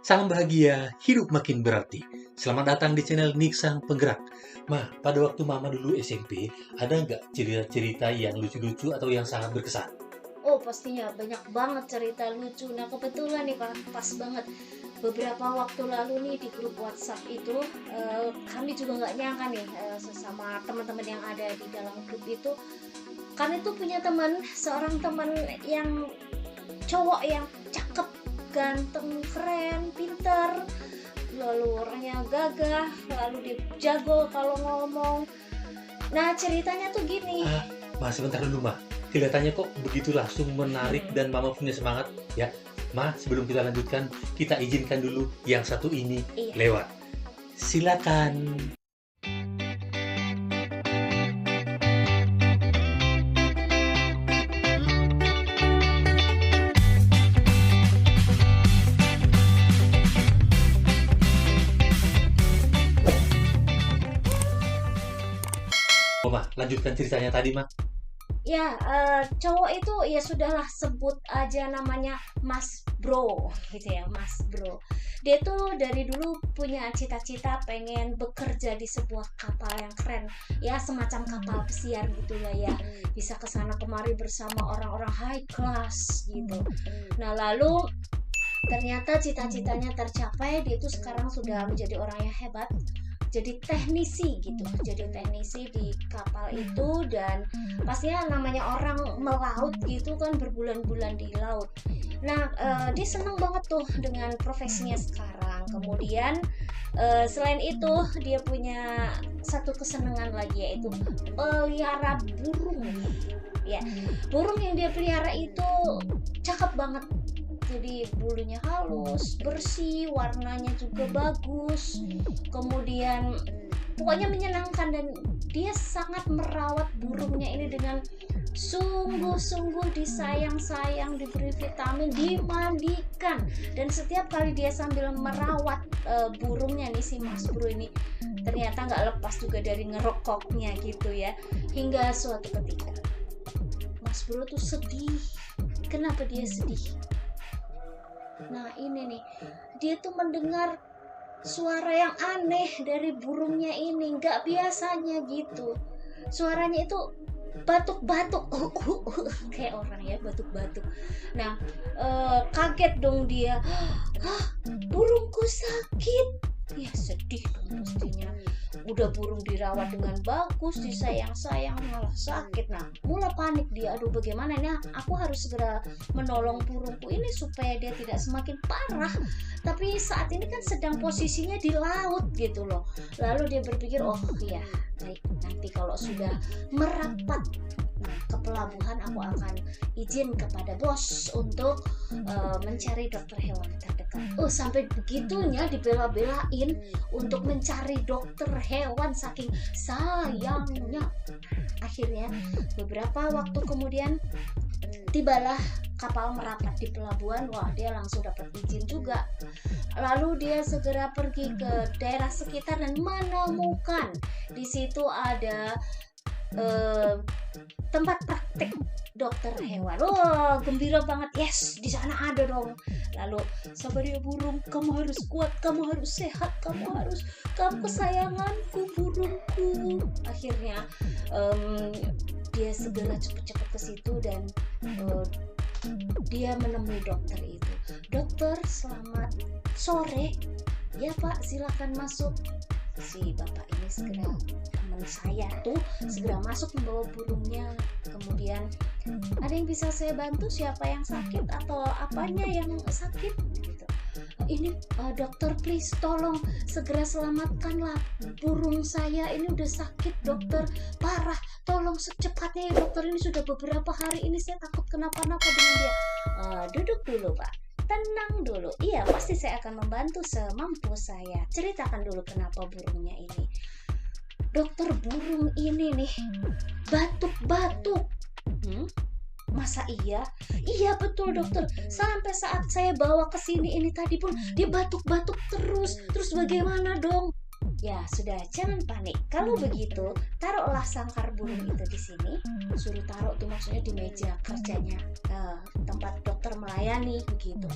Salam bahagia, hidup makin berarti. Selamat datang di channel Nik Sang Penggerak. Ma, pada waktu Mama dulu SMP, ada nggak cerita-cerita yang lucu-lucu atau yang sangat berkesan? Oh, pastinya banyak banget cerita lucu. Nah, kebetulan nih pas banget beberapa waktu lalu nih di grup WhatsApp itu kami juga nggak nyangka nih, sesama teman-teman yang ada di dalam grup itu, kami tuh punya seorang teman yang cowok yang cakep, ganteng, keren, pinter, lalu orangnya gagah, lalu dia jago kalau ngomong. Nah, ceritanya tuh gini. Ma, sebentar dulu, Ma. Kelihatannya kok begitu langsung menarik dan Mama punya semangat. Ya, Ma, sebelum kita lanjutkan, kita izinkan dulu yang satu ini Iya. lewat. Silakan. Oh, Ma, lanjutkan ceritanya tadi, Ma. Ya, cowok itu ya sudahlah, sebut aja namanya Mas Bro gitu ya, Mas Bro. Dia tuh dari dulu punya cita-cita pengen bekerja di sebuah kapal yang keren, ya semacam kapal pesiar gitu lah ya, bisa kesana kemari bersama orang-orang high class gitu. Nah, lalu ternyata cita-citanya tercapai. Dia tuh sekarang sudah menjadi orang yang hebat, jadi teknisi gitu, jadi teknisi di kapal itu. Dan pastinya namanya orang melaut gitu kan, berbulan-bulan di laut. Nah, dia seneng banget tuh dengan profesinya sekarang. Kemudian selain itu dia punya satu kesenangan lagi, yaitu pelihara burung. Ya, burung yang dia pelihara itu cakep banget. Jadi bulunya halus, bersih, warnanya juga bagus. Kemudian pokoknya menyenangkan, dan dia sangat merawat burungnya ini dengan sungguh-sungguh disayang-sayang, diberi vitamin, dimandikan. Dan setiap kali dia sambil merawat burungnya nih, si Mas Bro ini ternyata nggak lepas juga dari ngerokoknya gitu ya. Hingga suatu ketika Mas Bro tuh sedih. Kenapa dia sedih? Nah, ini nih, dia tuh mendengar suara yang aneh dari burungnya ini, nggak biasanya gitu. Suaranya itu batuk-batuk, kayak orang ya, batuk-batuk. Nah, kaget dong dia. Hah, burungku sakit. Ya sedih dong pastinya. Udah burung dirawat dengan bagus, disayang-sayang, malah sakit. Nah, mulai panik dia. Aduh, bagaimana ini? Aku harus segera menolong burungku ini supaya dia tidak semakin parah. Tapi saat ini kan sedang posisinya di laut gitu loh. Lalu dia berpikir, oh iya, baik, nanti kalau sudah merapat ke pelabuhan, aku akan izin kepada bos untuk mencari dokter hewan terdekat. Oh, sampai begitunya dibela-belain untuk mencari dokter hewan saking sayangnya. Akhirnya beberapa waktu kemudian tibalah kapal merapat di pelabuhan. Wah, dia langsung dapat izin juga. Lalu dia segera pergi ke daerah sekitar dan menemukan di situ ada tempat praktek dokter hewan. Oh, gembira banget. Yes, di sana ada dong. Lalu, sabar ya burung, kamu harus kuat, kamu harus sehat, kamu kesayanganku burungku. Akhirnya dia segera cepet-cepet ke situ dan dia menemui dokter itu. Dokter, selamat sore. Ya Pak, silakan masuk. Si bapak ini segera, teman saya tuh segera masuk membawa burungnya. Kemudian, ada yang bisa saya bantu? Siapa yang sakit atau apanya yang sakit gitu. Ini dokter, please tolong segera selamatkanlah burung saya, ini udah sakit dokter, parah, tolong secepatnya ya dokter, ini sudah beberapa hari ini saya takut kenapa-napa dengan dia. Duduk dulu Pak, tenang dulu. Iya, pasti saya akan membantu semampu saya. Ceritakan dulu kenapa burungnya ini. Dokter, burung ini nih batuk-batuk. Masa iya? Iya betul dokter. Sampai saat saya bawa ke sini ini tadi pun dia batuk-batuk terus. Terus bagaimana dong? Ya sudah, jangan panik. Kalau begitu, taruhlah sangkar burung itu di sini. Suruh taruh tuh maksudnya di meja kerjanya, tempat dokter melayani begitu.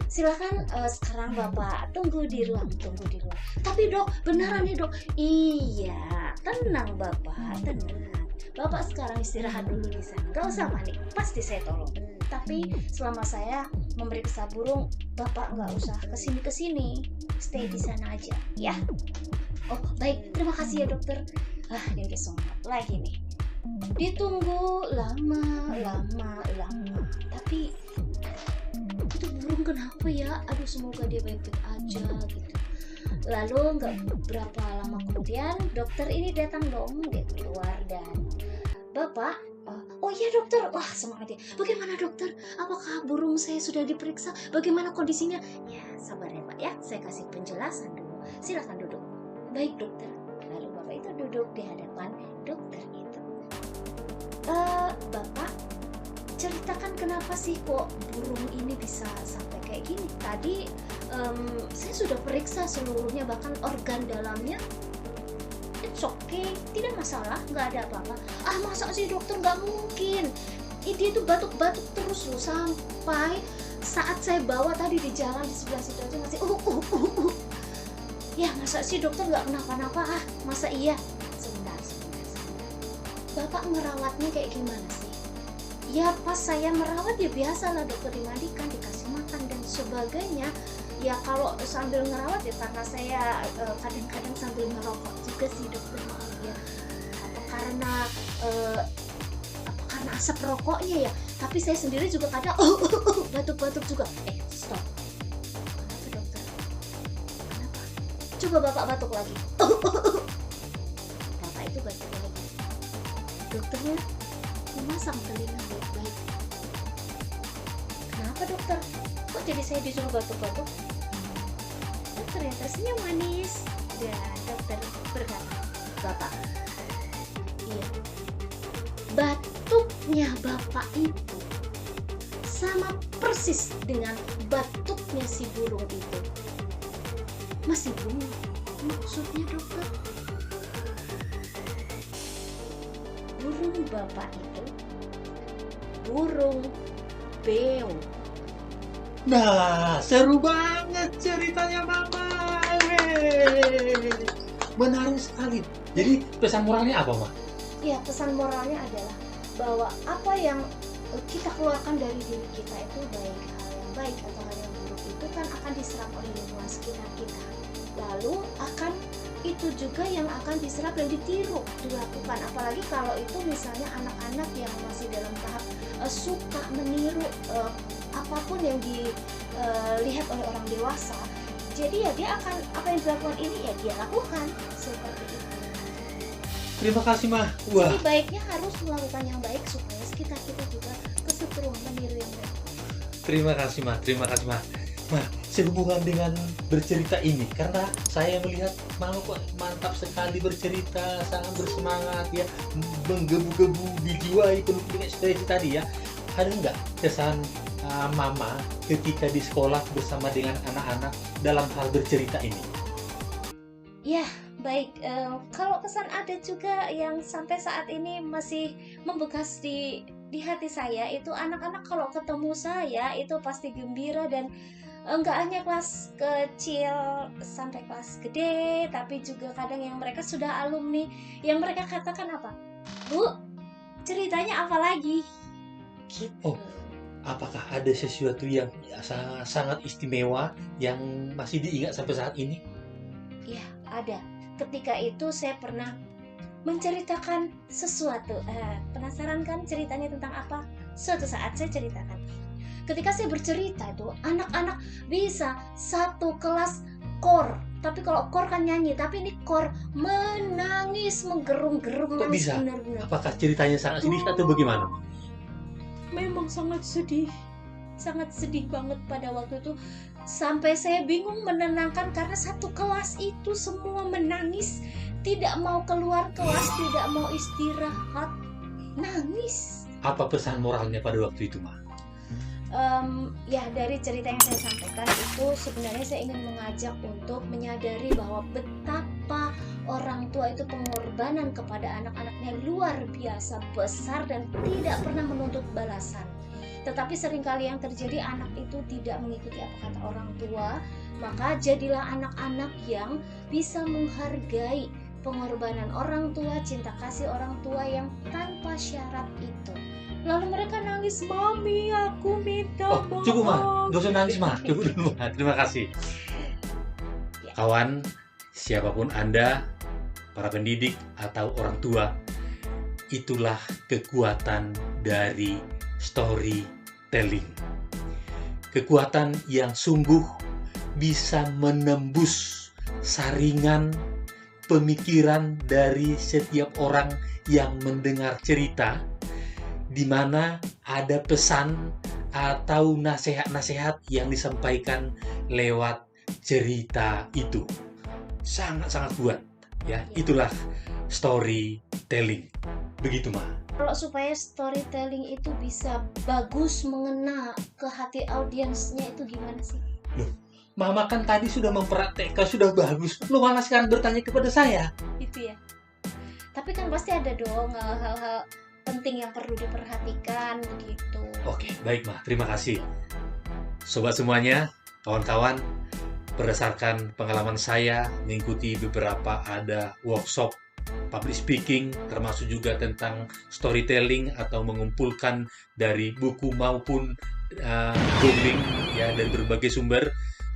Silakan sekarang Bapak tunggu di ruang, tunggu di ruang. Tapi dok, beneran nih dok? Iya, tenang Bapak, tenang. Bapak sekarang istirahat dulu di sana. Gak usah panik, pasti saya tolong. Tapi selama saya memeriksa burung, Bapak nggak usah kesini-kesini. Stay di sana aja, ya. Oh baik, terima kasih ya dokter. Ini semangat lagi nih. Ditunggu lama, tapi itu burung kenapa ya? Aduh, semoga dia baik-baik aja gitu. Lalu nggak berapa lama kemudian dokter ini datang dong, dia keluar dan Bapak, oh iya dokter, wah semangat ya. Bagaimana dokter? Apakah burung saya sudah diperiksa? Bagaimana kondisinya? Ya sabar ya Pak ya, saya kasih penjelasan dulu. Silakan duduk. Baik dokter. Lalu Bapak itu duduk di hadapan dokter itu. Bapak, ceritakan kenapa sih kok burung ini bisa sampai kayak gini? Tadi saya sudah periksa seluruhnya, bahkan organ dalamnya. It's okay, tidak masalah, nggak ada apa-apa. Masa sih dokter, nggak mungkin. Dia tuh batuk-batuk terus loh, sampai saat saya bawa tadi di jalan di sebelah situ aja masih Ya masa sih dokter nggak kenapa-napa? Masa iya? Sebentar. Bapak ngerawatnya kayak gimana sih? Ya pas saya merawat ya biasalah dokter, dimandikan, dikasih makan dan sebagainya. Ya kalau sambil ngerawat ya karena saya kadang-kadang sambil ngerokok juga sih dokter, maaf ya. Apa karena asap rokoknya ya? Tapi saya sendiri juga kadang batuk-batuk juga. Stop. Kenapa dokter? Kenapa? Coba Bapak batuk lagi. Bapak itu batuk lagi. Dokternya memasang telinga baik-baik. Kenapa dokter? Kok jadi saya disuruh batuk-batuk? Ternyata senyum manis. Dan dokter berkata, Bapak, iya, batuknya Bapak itu sama persis dengan batuknya si burung itu. Masih bingung maksudnya dokter? Burung Bapak itu burung beo. Nah, seru banget ceritanya Mama. Menarik sekali. Jadi pesan moralnya apa, Ma? Ya, pesan moralnya adalah bahwa apa yang kita keluarkan dari diri kita itu, baik hal yang baik atau hal yang buruk, itu kan akan diserap oleh lingkungan sekitar kita. Lalu akan itu juga yang akan diserap dan ditiru, dilakukan. Apalagi kalau itu misalnya anak-anak yang masih dalam tahap suka meniru apapun yang dilihat oleh orang dewasa. Jadi ya dia akan, apa yang dilakukan ini ya dia lakukan seperti itu. Terima kasih, Ma. Wah. Jadi baiknya harus melakukan yang baik supaya sekitar kita juga kesetruan meniru yang baik. Terima kasih, Ma. Terima kasih, Ma. Ma, sehubungan dengan bercerita ini, karena saya melihat Mama kok mantap sekali bercerita, sangat bersemangat ya, menggebu-gebu dijiwai penuh dengan ekspresi tadi ya. Ada nggak kesan Mama ketika di sekolah bersama dengan anak-anak dalam hal bercerita ini? Ya, baik. Kalau kesan ada juga yang sampai saat ini masih membekas di hati saya, itu anak-anak kalau ketemu saya itu pasti gembira, dan nggak hanya kelas kecil sampai kelas gede, tapi juga kadang yang mereka sudah alumni, yang mereka katakan apa? Bu, ceritanya apa lagi? Gitu. Oh, apakah ada sesuatu yang sangat istimewa yang masih diingat sampai saat ini? Ya, ada. Ketika itu saya pernah menceritakan sesuatu. Penasaran kan ceritanya tentang apa? Suatu saat saya ceritakan. Ketika saya bercerita itu, anak-anak bisa satu kelas kor. Tapi kalau kor kan nyanyi, tapi ini kor menangis, menggerung-gerung, Kok menangis bisa? benar-benar. Apakah ceritanya sangat sedih atau bagaimana? Memang sangat sedih banget pada waktu itu, sampai saya bingung menenangkan karena satu kelas itu semua menangis, tidak mau keluar kelas, tidak mau istirahat, nangis. Apa pesan moralnya pada waktu itu, Ma? Ya dari cerita yang saya sampaikan itu sebenarnya saya ingin mengajak untuk menyadari bahwa betapa orang tua itu pengorbanan kepada anak-anaknya luar biasa besar dan tidak pernah menuntut balasan. Tetapi seringkali yang terjadi, anak itu tidak mengikuti apa kata orang tua, maka jadilah anak-anak yang bisa menghargai pengorbanan orang tua, cinta kasih orang tua yang tanpa syarat itu. Lalu mereka nangis, "Mami, aku minta maaf." Cukup Ma, gak usah nangis Ma, cukup dulu Ma, terima kasih. Kawan, siapapun Anda, para pendidik atau orang tua, itulah kekuatan dari storytelling. Kekuatan yang sungguh bisa menembus saringan pemikiran dari setiap orang yang mendengar cerita, di mana ada pesan atau nasihat-nasihat yang disampaikan lewat cerita itu. Sangat-sangat kuat, ya. Itulah storytelling. Begitu, Ma. Kalau supaya storytelling itu bisa bagus mengena ke hati audiensnya itu gimana sih? Loh, Mama kan tadi sudah mempraktekkan, sudah bagus. Lu malah sekarang bertanya kepada saya. Itu ya. Tapi kan pasti ada dong hal-hal penting yang perlu diperhatikan begitu. Oke, baik Ma, terima kasih. Sobat semuanya, kawan-kawan, berdasarkan pengalaman saya mengikuti beberapa ada workshop public speaking, termasuk juga tentang storytelling atau mengumpulkan dari buku maupun googling ya dari berbagai sumber,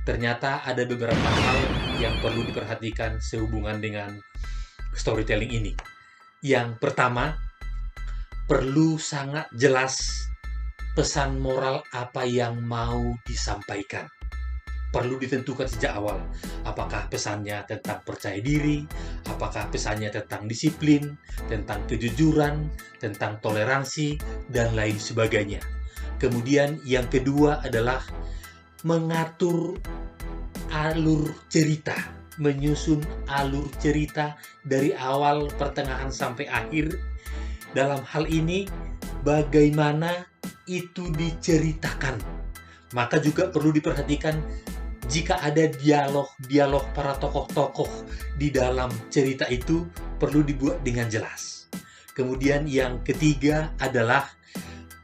ternyata ada beberapa hal yang perlu diperhatikan sehubungan dengan storytelling ini. Yang pertama, perlu sangat jelas pesan moral apa yang mau disampaikan. Perlu ditentukan sejak awal, apakah pesannya tentang percaya diri, apakah pesannya tentang disiplin, tentang kejujuran, tentang toleransi, dan lain sebagainya. Kemudian yang kedua adalah mengatur alur cerita, menyusun alur cerita dari awal, pertengahan, sampai akhir. Dalam hal ini, bagaimana itu diceritakan. Maka juga perlu diperhatikan jika ada dialog para tokoh-tokoh di dalam cerita itu perlu dibuat dengan jelas. Kemudian yang ketiga adalah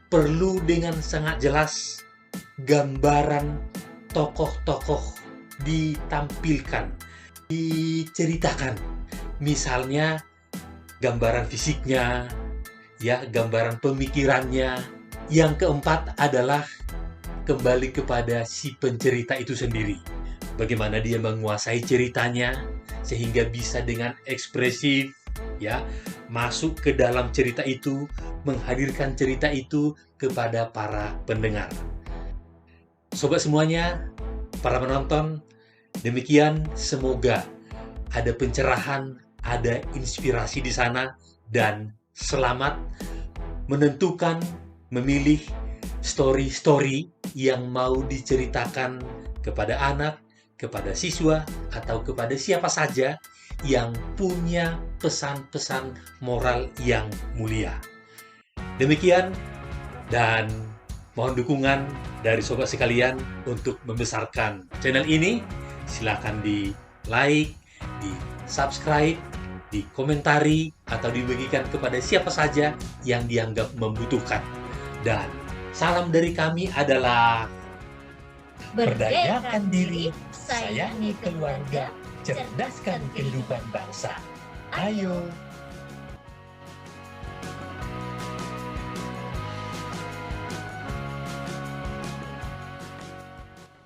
perlu dengan sangat jelas gambaran tokoh-tokoh ditampilkan, diceritakan. Misalnya gambaran fisiknya, ya, gambaran pemikirannya. Yang keempat adalah kembali kepada si pencerita itu sendiri. Bagaimana dia menguasai ceritanya sehingga bisa dengan ekspresif ya masuk ke dalam cerita itu, menghadirkan cerita itu kepada para pendengar. Sobat semuanya, para penonton, demikian semoga ada pencerahan, ada inspirasi di sana, dan selamat menentukan, memilih story-story yang mau diceritakan kepada anak, kepada siswa, atau kepada siapa saja yang punya pesan-pesan moral yang mulia. Demikian, dan mohon dukungan dari sobat sekalian untuk membesarkan channel ini. Silakan di like, di subscribe, dikomentari, atau dibagikan kepada siapa saja yang dianggap membutuhkan. Dan salam dari kami adalah berdayakan diri, sayangi keluarga, cerdaskan kehidupan bangsa. Ayo!